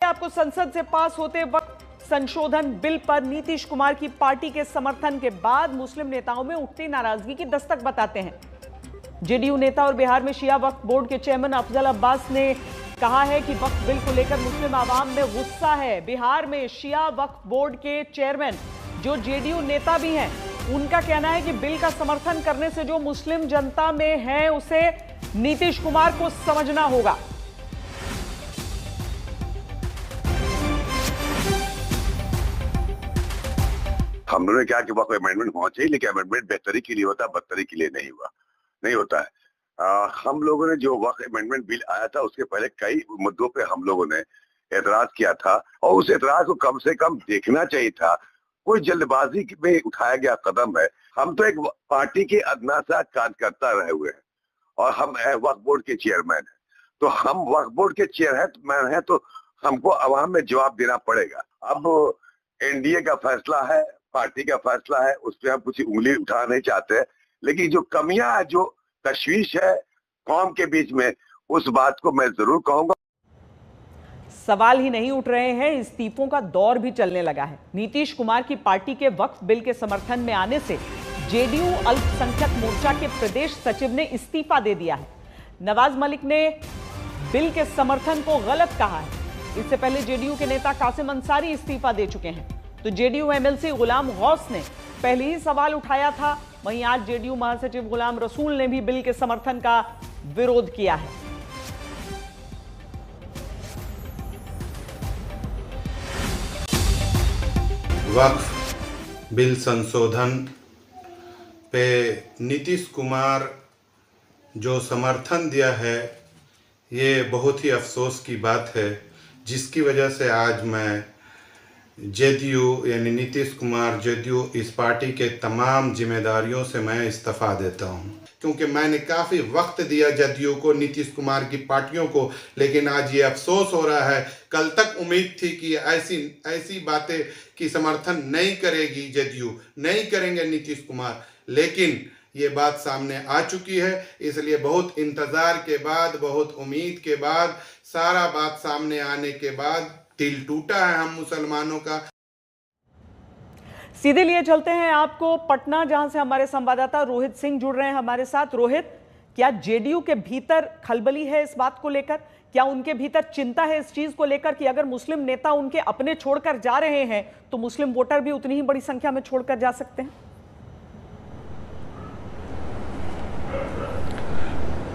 आपको संसद से पास होते वक्त संशोधन बिल पर नीतीश कुमार की पार्टी के समर्थन के बाद मुस्लिम नेताओं में उठती नाराजगी की दस्तक बताते हैं। जेडीयू नेता और बिहार में शिया वक्फ बोर्ड के चेयरमैन अफजल अब्बास ने कहा है कि वक्फ बिल को लेकर मुस्लिम आवाम में गुस्सा है। बिहार में शिया वक्फ बोर्ड के चेयरमैन जो जेडीयू नेता भी हैं, उनका कहना है कि बिल का समर्थन करने से जो मुस्लिम जनता में है उसे नीतीश कुमार को समझना होगा। हम लोगों ने कहा कि वक्फ अमेंडमेंट होना चाहिए, लेकिन अमेंडमेंट बेहतरी के लिए होता है, बदतरी के लिए नहीं होता है। हम लोगों ने जो वक्फ अमेंडमेंट बिल आया था उसके पहले कई मुद्दों पे हम लोगों ने एतराज किया था और उस एतराज को कम से कम देखना चाहिए था। कोई जल्दबाजी में उठाया गया कदम है। हम तो एक पार्टी के अदनासा कार्यकर्ता रहे हुए हैं और हम वक्फ बोर्ड के चेयरमैन हैं, तो हम वक्फ बोर्ड के चेयरमैन हैं तो हमको आवाम में जवाब देना पड़ेगा। अब एनडीए का फैसला है, पार्टी का फैसला है, उस पर हम कुछ उंगली उठाना नहीं चाहते, लेकिन जो कमियां है, जो तशवीश है कौम के बीच में, उस बात को मैं जरूर कहूंगा। सवाल ही नहीं उठ रहे हैं, इस्तीफों का दौर भी चलने लगा है। नीतीश कुमार की पार्टी के वक्फ बिल के समर्थन में आने से जेडीयू अल्पसंख्यक मोर्चा के प्रदेश सचिव ने इस्तीफा दे दिया है। नवाज मलिक ने बिल के समर्थन को गलत कहा है। इससे पहले जेडीयू के नेता कासिम अंसारी इस्तीफा दे चुके हैं, तो जेडीयू एमएलसी गुलाम गौस ने पहले ही सवाल उठाया था। वहीं आज जेडीयू महासचिव गुलाम रसूल ने भी बिल के समर्थन का विरोध किया है। वक्फ बिल संशोधन पे नीतीश कुमार जो समर्थन दिया है, ये बहुत ही अफसोस की बात है, जिसकी वजह से आज मैं जेडीयू यानी नीतीश कुमार जेडीयू इस पार्टी के तमाम जिम्मेदारियों से मैं इस्तीफा देता हूं, क्योंकि मैंने काफ़ी वक्त दिया जेडीयू को, नीतीश कुमार की पार्टियों को, लेकिन आज ये अफसोस हो रहा है। कल तक उम्मीद थी कि ऐसी बातें की समर्थन नहीं करेगी जेडीयू, नहीं करेंगे नीतीश कुमार, लेकिन ये बात सामने आ चुकी है। इसलिए बहुत इंतज़ार के बाद, बहुत उम्मीद के बाद, सारा बात सामने आने के बाद दिल टूटा है हम मुसलमानों का। सीधे लिए चलते हैं आपको पटना, जहां से हमारे संवाददाता रोहित सिंह जुड़ रहे हैं हमारे साथ। रोहित, क्या जेडीयू के भीतर खलबली है इस बात को लेकर? क्या उनके भीतर चिंता है इस चीज को लेकर कि अगर मुस्लिम नेता उनके अपने छोड़कर जा रहे हैं तो मुस्लिम वोटर भी उतनी ही बड़ी संख्या में छोड़कर जा सकते हैं?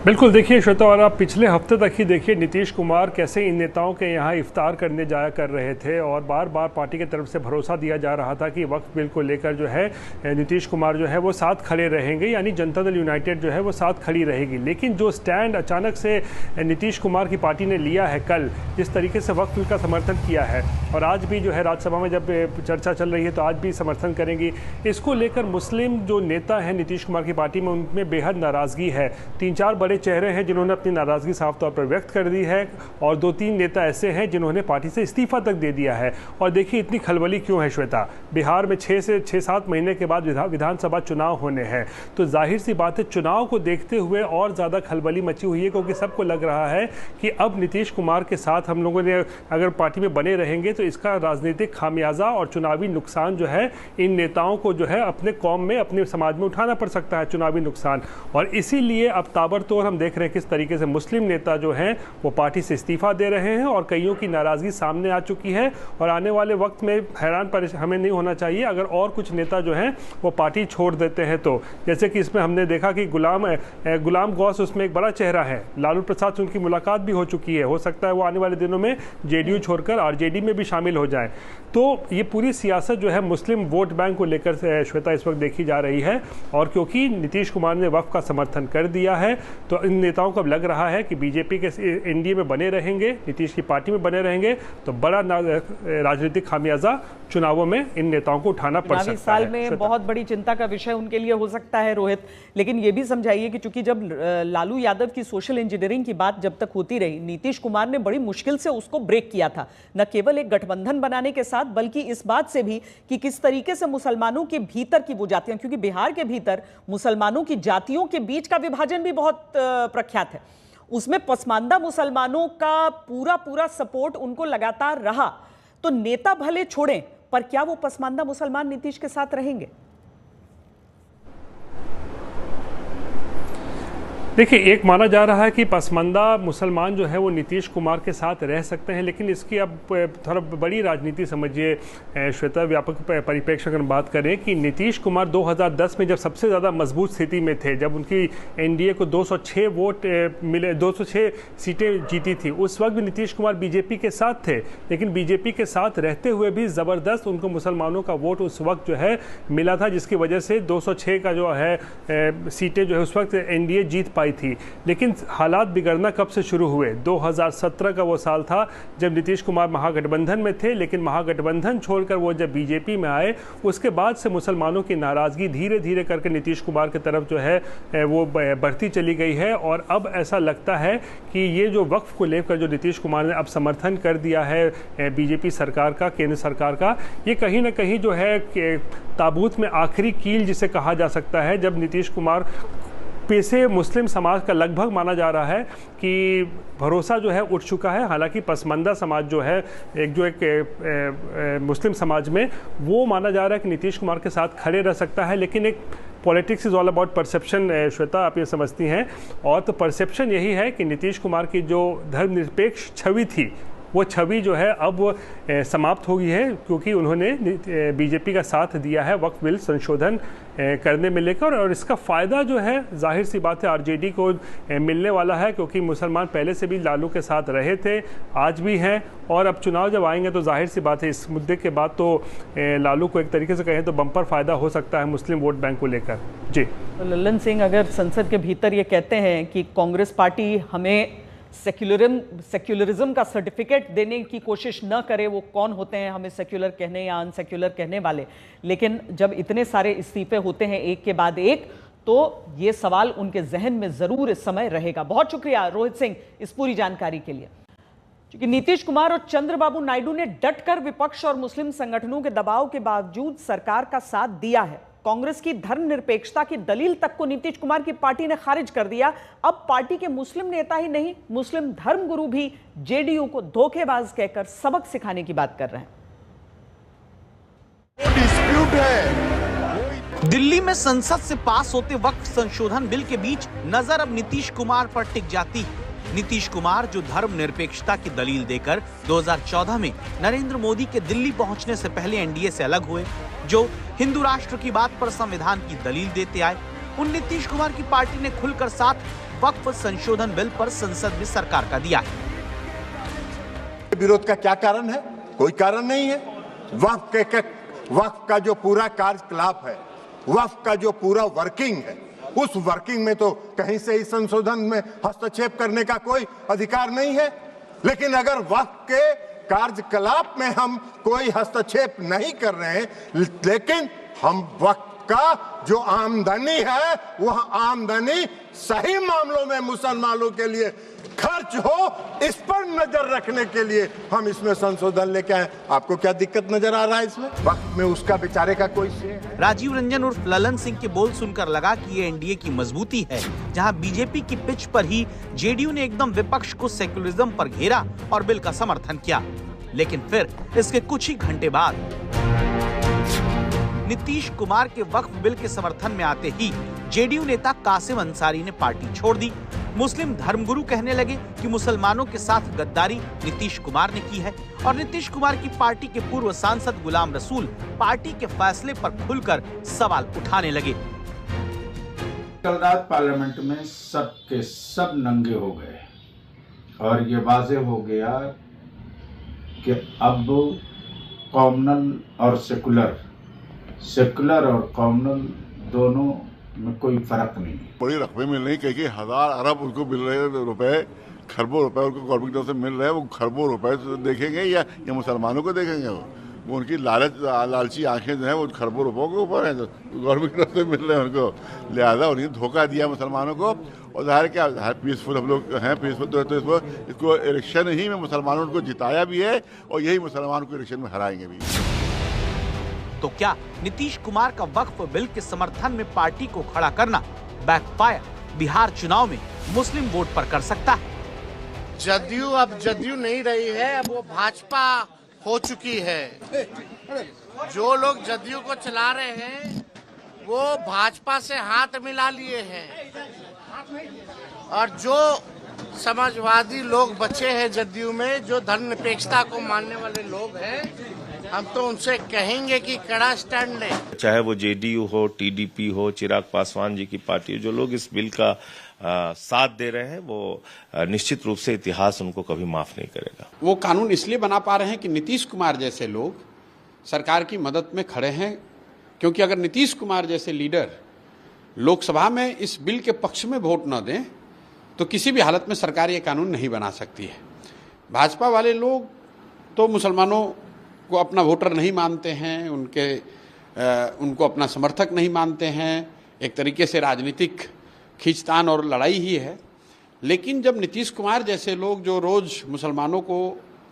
बिल्कुल, देखिए श्वेता, और आप पिछले हफ्ते तक ही देखिए नीतीश कुमार कैसे इन नेताओं के यहाँ इफ्तार करने जाया कर रहे थे और बार बार पार्टी की तरफ से भरोसा दिया जा रहा था कि वक्फ बिल को लेकर जो है नीतीश कुमार जो है वो साथ खड़े रहेंगे, यानी जनता दल यूनाइटेड जो है वो साथ खड़ी रहेगी। लेकिन जो स्टैंड अचानक से नीतीश कुमार की पार्टी ने लिया है, कल जिस तरीके से वक्फ बिल का समर्थन किया है और आज भी जो है राज्यसभा में जब चर्चा चल रही है तो आज भी समर्थन करेंगी, इसको लेकर मुस्लिम जो नेता हैं नीतीश कुमार की पार्टी में, उनमें बेहद नाराज़गी है। 3-4 बड़े चेहरे हैं जिन्होंने अपनी नाराजगी साफ तौर पर व्यक्त कर दी है और 2-3 नेता ऐसे हैं जिन्होंने पार्टी से इस्तीफा तक दे दिया है। और देखिए इतनी खलबली क्यों है श्वेता? बिहार में 6 से 7 महीने के बाद विधानसभा चुनाव होने हैं, तो जाहिर सी बात है चुनाव को देखते हुए और ज़्यादा खलबली मची हुई है, क्योंकि सबको लग रहा है कि अब नीतीश कुमार के साथ हम लोगों ने अगर पार्टी में बने रहेंगे तो इसका राजनीतिक खामियाजा और चुनावी नुकसान जो है इन नेताओं को जो है अपने कौम में, अपने समाज में उठाना पड़ सकता है, चुनावी नुकसान। और इसीलिए अब ताबड़तोड़ हम देख रहे हैं किस तरीके से मुस्लिम नेता जो हैं वो पार्टी से इस्तीफा दे रहे हैं और कईयों की नाराजगी सामने आ चुकी है। और आने वाले वक्त में हैरान हमें नहीं होना चाहिए अगर और कुछ नेता जो हैं वो पार्टी छोड़ देते हैं तो। जैसे कि इसमें हमने देखा कि गुलाम गौस उसमें एक बड़ा चेहरा है, लालू प्रसाद से उनकी मुलाकात भी हो चुकी है, हो सकता है वो आने वाले दिनों में जेडीयू छोड़कर आरजेडी में भी शामिल हो जाए। तो ये पूरी सियासत जो है मुस्लिम वोट बैंक को लेकर श्वेता इस वक्त देखी जा रही है। और क्योंकि नीतीश कुमार ने वक्फ का समर्थन कर दिया है तो इन नेताओं को अब लग रहा है कि बीजेपी के एनडीए में बने रहेंगे, नीतीश की पार्टी में बने रहेंगे तो बड़ा राजनीतिक खामियाजा चुनावों में इन नेताओं को उठाना पड़ सकता है। साल में बहुत बड़ी चिंता का विषय उनके लिए हो सकता है रोहित। लेकिन ये भी समझाइए कि चूंकि जब लालू यादव की सोशल इंजीनियरिंग की बात जब तक होती रही, नीतीश कुमार ने बड़ी मुश्किल से उसको ब्रेक किया था, न केवल एक गठबंधन बनाने के साथ बल्कि इस बात से भी कि किस तरीके से मुसलमानों के भीतर की वो जातियां, क्योंकि बिहार के भीतर मुसलमानों की जातियों के बीच का विभाजन भी बहुत प्रख्यात है, उसमें पसमानदा मुसलमानों का पूरा सपोर्ट उनको लगातार रहा, तो नेता भले छोड़ें पर क्या वो पसमानदा मुसलमान नीतीश के साथ रहेंगे? देखिए, एक माना जा रहा है कि पसमानदा मुसलमान जो है वो नीतीश कुमार के साथ रह सकते हैं, लेकिन इसकी अब थोड़ा बड़ी राजनीति समझिए श्वेता, व्यापक परिप्रेक्ष्य अगर बात करें कि नीतीश कुमार 2010 में जब सबसे ज़्यादा मजबूत स्थिति में थे, जब उनकी एनडीए को 206 वोट मिले, 206 सीटें जीती थी, उस वक्त भी नीतीश कुमार बीजेपी के साथ थे, लेकिन बीजेपी के साथ रहते हुए भी ज़बरदस्त उनको मुसलमानों का वोट उस वक्त जो है मिला था, जिसकी वजह से 206 का जो है सीटें जो है उस वक्त एनडीए जीत पाई थी। लेकिन हालात बिगड़ना कब से शुरू हुए? 2017 का वो साल था जब नीतीश कुमार महागठबंधन में थे, लेकिन महागठबंधन छोड़कर वो जब बीजेपी में आए, उसके बाद से मुसलमानों की नाराज़गी धीरे धीरे करके नीतीश कुमार की तरफ जो है वो बढ़ती चली गई है। और अब ऐसा लगता है कि ये जो वक्फ को लेकर जो नीतीश कुमार ने अब समर्थन कर दिया है बीजेपी सरकार का, केंद्र सरकार का, ये कहीं ना कहीं जो है ताबूत में आखिरी कील जिसे कहा जा सकता है, जब नीतीश कुमार पे मुस्लिम समाज का लगभग माना जा रहा है कि भरोसा जो है उठ चुका है। हालांकि पसमानदा समाज जो है एक मुस्लिम समाज में वो माना जा रहा है कि नीतीश कुमार के साथ खड़े रह सकता है, लेकिन एक politics is all about perception Shweta, आप ये समझती हैं। और तो परसेप्शन यही है कि नीतीश कुमार की जो धर्मनिरपेक्ष छवि थी, वो छवि जो है अब समाप्त हो गई है, क्योंकि उन्होंने बीजेपी का साथ दिया है वक्फ बिल संशोधन करने में लेकर। और इसका फ़ायदा जो है जाहिर सी बात है आरजेडी को मिलने वाला है, क्योंकि मुसलमान पहले से भी लालू के साथ रहे थे, आज भी हैं, और अब चुनाव जब आएंगे तो जाहिर सी बात है इस मुद्दे के बाद तो लालू को एक तरीके से कहें तो बम्पर फ़ायदा हो सकता है मुस्लिम वोट बैंक को लेकर। जी तो लल्लन सिंह, अगर संसद के भीतर ये कहते हैं कि कांग्रेस पार्टी हमें सेक्युलरिज्म का सर्टिफिकेट देने की कोशिश न करे, वो कौन होते हैं हमें सेक्युलर कहने या अनसेक्युलर कहने वाले, लेकिन जब इतने सारे इस्तीफे होते हैं एक के बाद एक, तो ये सवाल उनके जहन में जरूर इस समय रहेगा। बहुत शुक्रिया रोहित सिंह इस पूरी जानकारी के लिए। क्योंकि नीतीश कुमार और चंद्रबाबू नायडू ने डटकर विपक्ष और मुस्लिम संगठनों के दबाव के बावजूद सरकार का साथ दिया है। कांग्रेस की धर्मनिरपेक्षता की दलील तक को नीतीश कुमार की पार्टी ने खारिज कर दिया। अब पार्टी के मुस्लिम नेता ही नहीं, मुस्लिम धर्मगुरु भी जेडीयू को धोखेबाज कहकर सबक सिखाने की बात कर रहे हैं। डिस्प्यूट है दिल्ली में संसद से पास होते वक्त संशोधन बिल के बीच नजर अब नीतीश कुमार पर टिक जाती है। नीतीश कुमार जो धर्मनिरपेक्षता की दलील देकर 2014 में नरेंद्र मोदी के दिल्ली पहुंचने से पहले एनडीए से अलग हुए, जो हिंदू राष्ट्र की बात पर संविधान की दलील देते आए, उन नीतीश कुमार की पार्टी ने खुलकर साथ वक्फ संशोधन बिल पर संसद में सरकार का दिया। विरोध का क्या कारण है? कोई कारण नहीं है। वक्फ का जो पूरा कार्यकलाप है, वक्फ का जो पूरा वर्किंग है, उस वर्किंग में तो कहीं से ही संशोधन में हस्तक्षेप करने का कोई अधिकार नहीं है। लेकिन अगर वक्फ के कार्यकलाप में हम कोई हस्तक्षेप नहीं कर रहे हैं, लेकिन हम वक्फ का जो आमदनी है वह आमदनी सही मामलों में मुसलमानों के लिए खर्च हो, इस पर नजर रखने के लिए हम इसमें संशोधन लेके आए। आपको क्या दिक्कत नजर आ रहा है इसमें? वक्त में उसका बेचारे का कोई शेयर है? राजीव रंजन उर्फ ललन सिंह के बोल सुनकर लगा कि ये एनडीए की मजबूती है, जहां बीजेपी की पिच पर ही जेडीयू ने एकदम विपक्ष को सेक्युलरिज्म पर घेरा और बिल का समर्थन किया। लेकिन फिर इसके कुछ ही घंटे बाद नीतीश कुमार के वक्फ बिल के समर्थन में आते ही जेडीयू नेता कासिम अंसारी ने पार्टी छोड़ दी। मुस्लिम धर्मगुरु कहने लगे कि मुसलमानों के साथ गद्दारी नीतीश कुमार ने की है, और नीतीश कुमार की पार्टी के पूर्व सांसद गुलाम रसूल पार्टी के फैसले पर खुलकर सवाल उठाने लगे। कल रात पार्लियामेंट में सब के सब नंगे हो गए और ये वाजे हो गया कि अब कॉमनल और सेकुलर और कॉमनल दोनों में कोई फर्क नहीं। बड़ी रकमें मिल रही, कई हजार अरब उनको मिल रहे रुपए, खरबों रुपए उनको गवर्नमेंट की तरफ से मिल रहे हैं। वो खरबों रुपए तो देखेंगे या मुसलमानों को देखेंगे? वो उनकी लालची आंखें जो है वो खरबों रुपयों के ऊपर है, गवर्नमेंट की तरफ से मिल रहे हैं उनको। लिहाजा उन्हें धोखा दिया मुसलमानों को। और ज़ाहिर क्या है, पीसफुल हम लोग हैं, पीसफुल तो इसको इलेक्शन ही में मुसलमानों को जिताया भी है और यही मुसलमानों को इलेक्शन में हराएंगे भी। तो क्या नीतीश कुमार का वक्फ बिल के समर्थन में पार्टी को खड़ा करना बैकफायर बिहार चुनाव में मुस्लिम वोट पर कर सकता है। जदयू अब जदयू नहीं रही है, अब वो भाजपा हो चुकी है। जो लोग जदयू को चला रहे हैं वो भाजपा से हाथ मिला लिए हैं, और जो समाजवादी लोग बचे हैं जदयू में, जो धर्मनिरपेक्षता को मानने वाले लोग हैं, हम तो उनसे कहेंगे कि कड़ा स्टैंड लें। चाहे वो जेडीयू हो, टीडीपी हो, चिराग पासवान जी की पार्टी, जो लोग इस बिल का साथ दे रहे हैं, वो निश्चित रूप से इतिहास उनको कभी माफ नहीं करेगा। वो कानून इसलिए बना पा रहे हैं कि नीतीश कुमार जैसे लोग सरकार की मदद में खड़े हैं, क्योंकि अगर नीतीश कुमार जैसे लीडर लोकसभा में इस बिल के पक्ष में वोट न दें तो किसी भी हालत में सरकार ये कानून नहीं बना सकती है। भाजपा वाले लोग तो मुसलमानों को अपना वोटर नहीं मानते हैं, उनको अपना समर्थक नहीं मानते हैं, एक तरीके से राजनीतिक खींचतान और लड़ाई ही है। लेकिन जब नीतीश कुमार जैसे लोग जो रोज़ मुसलमानों को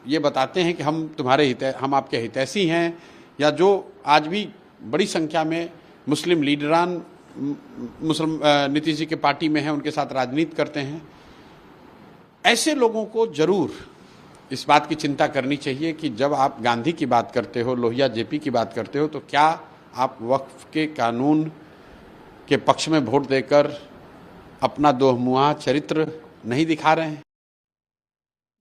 ये बताते हैं कि हम आपके हितैषी हैं, या जो आज भी बड़ी संख्या में मुस्लिम लीडरान नीतीश जी के पार्टी में हैं, उनके साथ राजनीति करते हैं, ऐसे लोगों को जरूर इस बात की चिंता करनी चाहिए कि जब आप गांधी की बात करते हो, लोहिया जेपी की बात करते हो, तो क्या आप वक्फ के कानून के पक्ष में वोट देकर अपना दोमुहा चरित्र नहीं दिखा रहे हैं।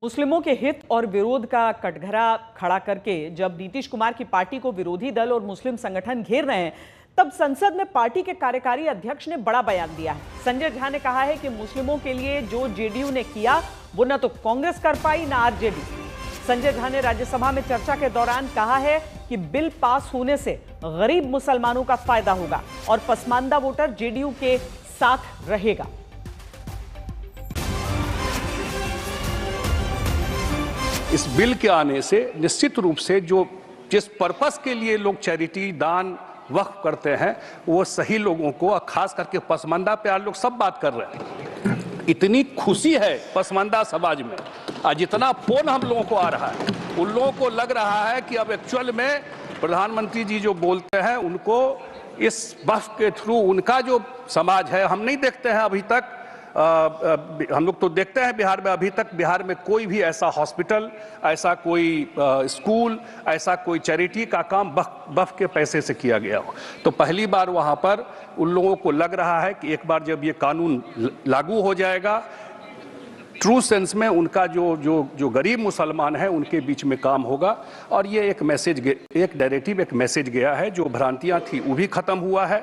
मुस्लिमों के हित और विरोध का कटघरा खड़ा करके जब नीतीश कुमार की पार्टी को विरोधी दल और मुस्लिम संगठन घेर रहे हैं, तब संसद में पार्टी के कार्यकारी अध्यक्ष ने बड़ा बयान दिया है। संजय झा ने कहा है कि मुस्लिमों के लिए जो जेडीयू ने किया वो न तो कांग्रेस कर पाई न आरजेडी। संजय झा ने राज्यसभा में चर्चा के दौरान कहा है कि बिल पास होने से गरीब मुसलमानों का फायदा होगा और पसमानदा वोटर जेडीयू के साथ रहेगा। इस बिल के आने से निश्चित रूप से जिस पर्पस के लिए लोग चैरिटी, दान, वक्फ करते हैं, वो सही लोगों को, खास करके पसमानदा पे आज लोग सब बात कर रहे हैं। इतनी खुशी है पसमानदा समाज में, आज इतना फोन हम लोगों को आ रहा है, उन लोगों को लग रहा है कि अब एक्चुअल में प्रधानमंत्री जी जो बोलते हैं उनको इस वक्फ के थ्रू उनका जो समाज है, हम नहीं देखते हैं अभी तक, हम लोग तो देखते हैं बिहार में, अभी तक बिहार में कोई भी ऐसा हॉस्पिटल, ऐसा कोई स्कूल, ऐसा कोई चैरिटी का काम वक्फ के पैसे से किया गया हो। तो पहली बार वहां पर उन लोगों को लग रहा है कि एक बार जब ये कानून लागू हो जाएगा, ट्रू सेंस में उनका जो गरीब मुसलमान है उनके बीच में काम होगा, और ये एक मैसेज, एक नैरेटिव, एक मैसेज गया है, जो भ्रांतियां थी वो भी खत्म हुआ है।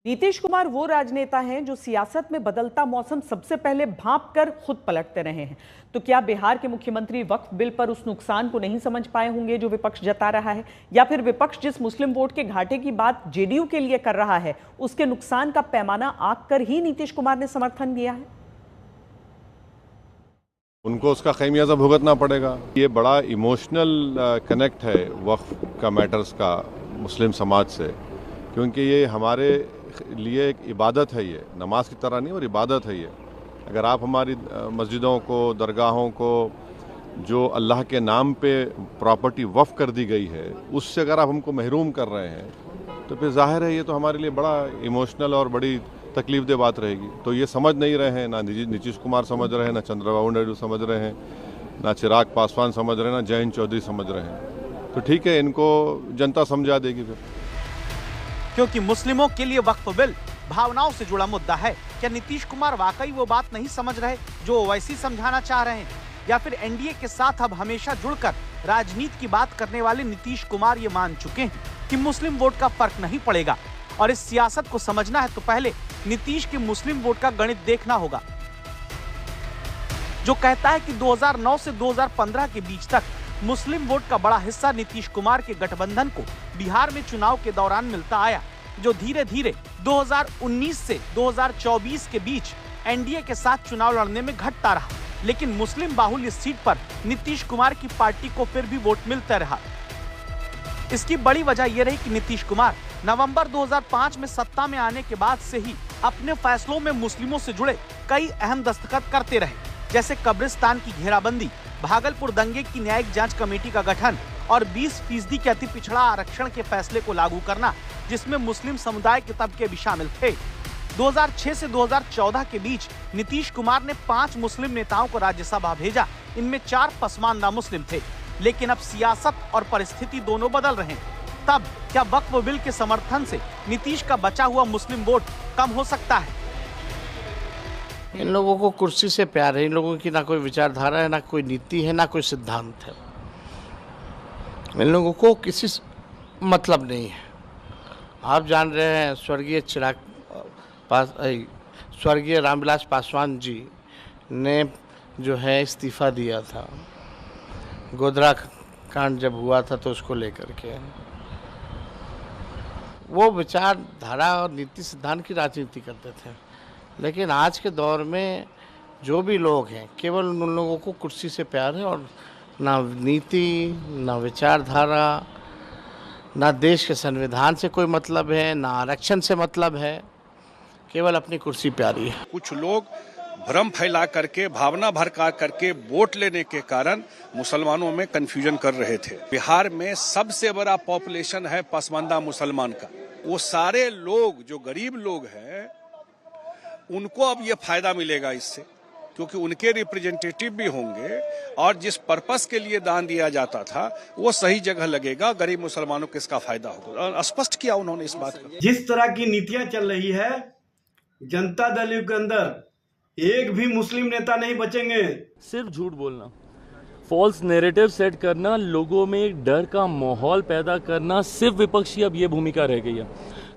नीतीश कुमार वो राजनेता हैं जो सियासत में बदलता मौसम सबसे पहले भांप कर खुद पलटते रहे हैं। तो क्या बिहार के मुख्यमंत्री वक्फ बिल पर उस नुकसान को नहीं समझ पाए होंगे जो विपक्ष जता रहा है, या फिर विपक्ष जिस मुस्लिम वोट के घाटे की बात जेडीयू के लिए कर रहा है उसके नुकसान का पैमाना आंक कर ही नीतीश कुमार ने समर्थन दिया है? उनको उसका खमियाजा भुगतना पड़ेगा। ये बड़ा इमोशनल कनेक्ट है वक्फ का मैटर्स का मुस्लिम समाज से, क्योंकि ये हमारे लिए एक इबादत है, ये नमाज की तरह नहीं और इबादत है ये। अगर आप हमारी मस्जिदों को, दरगाहों को, जो अल्लाह के नाम पे प्रॉपर्टी वक्फ कर दी गई है, उससे अगर आप हमको महरूम कर रहे हैं तो फिर जाहिर है ये तो हमारे लिए बड़ा इमोशनल और बड़ी तकलीफ दे बात रहेगी। तो ये समझ नहीं रहे हैं, ना नीतीश कुमार समझ रहे हैं, ना चंद्रबाबू नायडू समझ रहे हैं, ना चिराग पासवान समझ रहे हैं, ना जयंत चौधरी समझ रहे हैं। तो ठीक है, इनको जनता समझा देगी फिर। क्योंकि मुस्लिमों के लिए वक्फ बिल भावनाओं से जुड़ा मुद्दा है। क्या नीतीश कुमार वाकई वो बात नहीं समझ रहे जो ओवैसी समझाना चाह रहे हैं, या फिर एनडीए के साथ अब हमेशा जुड़कर राजनीति की बात करने वाले नीतीश कुमार ये मान चुके हैं कि मुस्लिम वोट का फर्क नहीं पड़ेगा, और इस सियासत को समझना है तो पहले नीतीश के मुस्लिम वोट का गणित देखना होगा, जो कहता है कि 2009 से 2015 के बीच तक मुस्लिम वोट का बड़ा हिस्सा नीतीश कुमार के गठबंधन को बिहार में चुनाव के दौरान मिलता आया, जो धीरे धीरे 2019 से 2024 के बीच एनडीए के साथ चुनाव लड़ने में घटता रहा। लेकिन मुस्लिम बाहुल्य सीट पर नीतीश कुमार की पार्टी को फिर भी वोट मिलता रहा। इसकी बड़ी वजह यह रही कि नीतीश कुमार नवंबर 2005 में सत्ता में आने के बाद से ही अपने फैसलों में मुस्लिमों से जुड़े कई अहम दस्तखत करते रहे, जैसे कब्रिस्तान की घेराबंदी, भागलपुर दंगे की न्यायिक जांच कमेटी का गठन और 20% के अति पिछड़ा आरक्षण के फैसले को लागू करना, जिसमें मुस्लिम समुदाय के तबके भी शामिल थे। 2006 से 2014 के बीच नीतीश कुमार ने 5 मुस्लिम नेताओं को राज्यसभा भेजा। इनमें 4 पसमानदा मुस्लिम थे। लेकिन अब सियासत और परिस्थिति दोनों बदल रहे हैं। तब क्या वक्फ बिल के समर्थन से नीतीश का बचा हुआ मुस्लिम वोट कम हो सकता है? इन लोगों को कुर्सी से प्यार है। इन लोगों की ना कोई विचारधारा है, ना कोई नीति है, ना कोई सिद्धांत है। इन लोगों को किसी मतलब नहीं है। आप जान रहे हैं स्वर्गीय रामविलास पासवान जी ने जो है इस्तीफा दिया था गोधरा कांड जब हुआ था, तो उसको लेकर के वो विचारधारा और नीति सिद्धांत की राजनीति करते थे। लेकिन आज के दौर में जो भी लोग हैं, केवल उन लोगों को कुर्सी से प्यार है और ना नीति, ना विचारधारा, ना देश के संविधान से कोई मतलब है, ना आरक्षण से मतलब है। केवल अपनी कुर्सी प्यारी है। कुछ लोग भ्रम फैला करके, भावना भड़का करके वोट लेने के कारण मुसलमानों में कंफ्यूजन कर रहे थे। बिहार में सबसे बड़ा पॉपुलेशन है पसमानदा मुसलमान का। वो सारे लोग जो गरीब लोग हैं उनको अब ये फायदा मिलेगा इससे, क्योंकि उनके रिप्रेजेंटेटिव भी होंगे और जिस पर्पस के लिए दान दिया जाता था वो सही जगह लगेगा। गरीब मुसलमानों को इसका फायदा होगा। स्पष्ट किया उन्होंने इस बात को। जिस तरह की नीतियां चल रही है, जनता दल के अंदर एक भी मुस्लिम नेता नहीं बचेंगे। सिर्फ झूठ बोलना, फॉल्स नैरेटिव सेट करना, लोगों में एक डर का माहौल पैदा करना, सिर्फ विपक्ष की अब ये भूमिका रह गई है।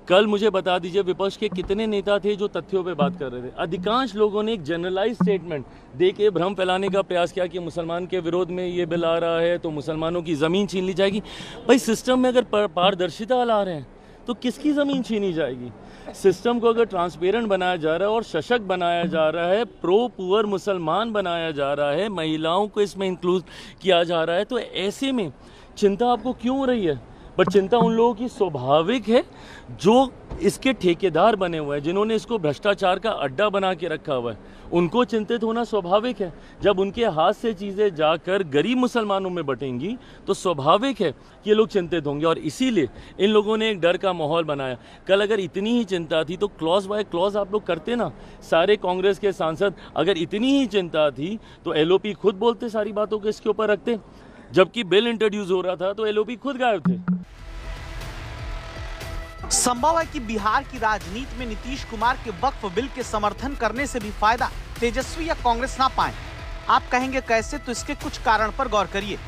कल मुझे बता दीजिए विपक्ष के कितने नेता थे जो तथ्यों पे बात कर रहे थे? अधिकांश लोगों ने एक जनरलाइज स्टेटमेंट दे के भ्रम फैलाने का प्रयास किया कि मुसलमान के विरोध में ये बिल आ रहा है तो मुसलमानों की ज़मीन छीन ली जाएगी। भाई सिस्टम में अगर पारदर्शिता ला रहे हैं तो किसकी ज़मीन छीनी जाएगी? सिस्टम को अगर ट्रांसपेरेंट बनाया जा रहा है और सशक्त बनाया जा रहा है, प्रो पुअर मुसलमान बनाया जा रहा है, महिलाओं को इसमें इंक्लूड किया जा रहा है, तो ऐसे में चिंता आपको क्यों हो रही है? पर चिंता उन लोगों की स्वाभाविक है जो इसके ठेकेदार बने हुए हैं, जिन्होंने इसको भ्रष्टाचार का अड्डा बना के रखा हुआ है। उनको चिंतित होना स्वाभाविक है। जब उनके हाथ से चीज़ें जाकर गरीब मुसलमानों में बटेंगी तो स्वाभाविक है कि ये लोग चिंतित होंगे, और इसीलिए इन लोगों ने एक डर का माहौल बनाया। कल अगर इतनी ही चिंता थी तो क्लॉज बाय क्लॉज आप लोग करते ना। सारे कांग्रेस के सांसद अगर इतनी ही चिंता थी तो एलओपी खुद बोलते, सारी बातों को इसके ऊपर रखते। जबकि बिल इंट्रोड्यूस हो रहा था तो एलओपी खुद गायब थे। संभव है कि बिहार की राजनीति में नीतीश कुमार के वक्फ बिल के समर्थन करने से भी फायदा तेजस्वी या कांग्रेस ना पाए। आप कहेंगे कैसे? तो इसके कुछ कारण पर गौर करिए।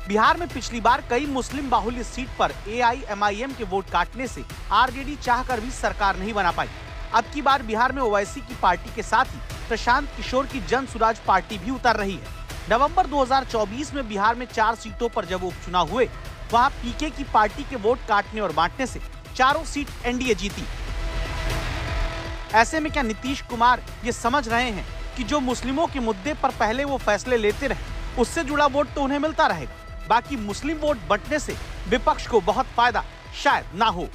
बिहार में पिछली बार कई मुस्लिम बाहुल्य सीट पर एआईएमआईएम के वोट काटने से आरजेडी चाहकर भी सरकार नहीं बना पाई। अब की बार बिहार में ओवैसी की पार्टी के साथ ही प्रशांत किशोर की जन सुराज पार्टी भी उतर रही है। नवंबर 2024 में बिहार में 4 सीटों पर जब उपचुनाव हुए, वहां पीके की पार्टी के वोट काटने और बांटने से चारों सीट एनडीए जीती। ऐसे में क्या नीतीश कुमार ये समझ रहे हैं कि जो मुस्लिमों के मुद्दे पर पहले वो फैसले लेते रहे, उससे जुड़ा वोट तो उन्हें मिलता रहेगा, बाकी मुस्लिम वोट बंटने से विपक्ष को बहुत फायदा शायद ना हो।